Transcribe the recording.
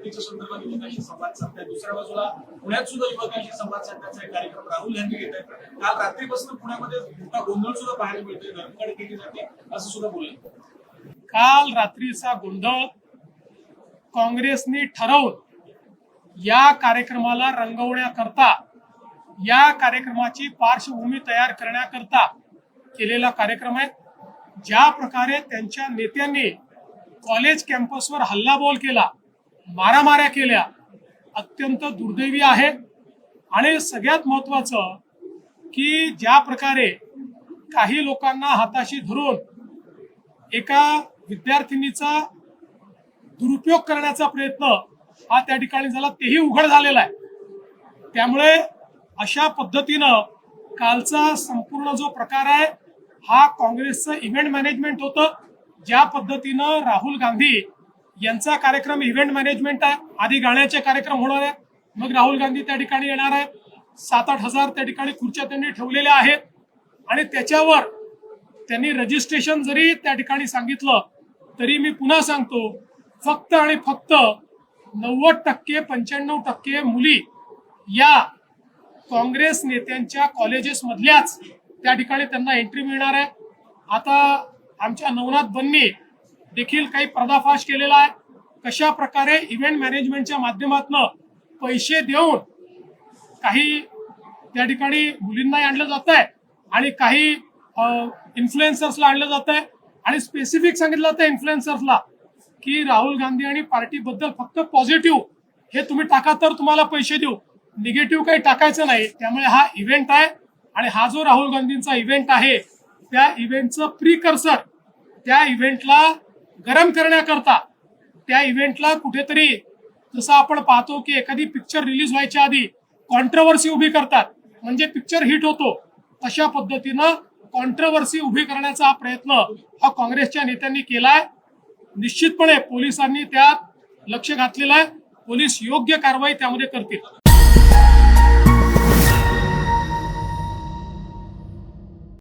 निवडणुकीच्या संदर्भात युवकांशी संवाद साधताय, दुसऱ्या बाजूला पुण्यात सुद्धा युवकांशी संवाद साधण्याचा एक कार्यक्रम राहुल गांधी घेत आहेत. काल रात्रीपासून पुण्यामध्ये मोठा गोंधळ सुद्धा पाहायला मिळतोय, धर्मगड केली जाते असं सुद्धा बोलले. काल रात्रीचा गोंधळ काँग्रेसने ठरवून या कार्यक्रमाला रंगवण्याकरता, या कार्यक्रमाची पार्श्वभूमी तयार करण्याकरता केलेला कार्यक्रम आहे. ज्या प्रकारे त्यांच्या नेत्यांनी कॉलेज कॅम्पसवर हल्लाबोल केला, मारामाऱ्या केल्या, अत्यंत दुर्दैवी आहे. आणि सगळ्यात महत्वाचं की ज्या प्रकारे काही लोकांना हाताशी धरून एका विद्यार्थिनीचा दुरुपयोग करण्याचा प्रयत्न हा त्या ठिकाणी झाला, तेही उघड झालेला आहे. त्यामुळे अशा पद्धतीनं कालचा संपूर्ण जो प्रकार आहे हा काँग्रेसचं इव्हेंट मॅनेजमेंट होतं. ज्या पद्धतीनं राहुल गांधी यांचा कार्यक्रम इव्हेंट मॅनेजमेंट आहे, आधी गाण्याचे कार्यक्रम होणार आहे, मग राहुल गांधी त्या ठिकाणी येणार आहे. 7-8 हजार त्या ठिकाणी खुर्च्या त्यांनी ठेवलेल्या आहेत आणि त्याच्यावर त्यांनी रजिस्ट्रेशन जरी त्या ठिकाणी सांगितलं तरी मी पुन्हा सांगतो, फक्त आणि फक्त 90% 95% मुली या काँग्रेस नेत्यांच्या कॉलेजेस मधल्याच त्या ठिकाणी त्यांना एंट्री मिळणार आहे. आता आमच्या नवनाथ बन्नी देखील काही पर्दाफाश केलेला आहे, कशा प्रकारे इव्हेंट मॅनेजमेंटच्या माध्यमातून पैसे देऊन काही त्या ठिकाणी मुलींना आणलं जात आहे आणि काही इन्फ्लुएन्सर्सला आणलं जात आहे. आणि स्पेसिफिक सांगितलं जातं इन्फ्लुएन्सर्सला की राहुल गांधी आणि पार्टीबद्दल फक्त पॉझिटिव्ह हे तुम्ही टाका तर तुम्हाला पैसे देऊ, निगेटिव्ह काही टाकायचं नाही. त्यामुळे हा इव्हेंट आहे आणि हा जो राहुल गांधींचा इव्हेंट आहे त्या इव्हेंटचं प्रिकर्सर, त्या इव्हेंटला गरम करण्याकरता, त्या इव्हेंटला कुठेतरी जसं आपण पाहतो की एखादी पिक्चर रिलीज व्हायच्या आधी कॉन्ट्रोवर्सी उभी करतात म्हणजे पिक्चर हिट होतो, तशा पद्धतीनं कॉन्ट्रोवर्सी उभी करण्याचा हा प्रयत्न हा काँग्रेसच्या नेत्यांनी केलाय. निश्चितपणे पोलिसांनी त्यात लक्ष घातलेलं आहे, पोलीस योग्य कारवाई त्यामध्ये करतील.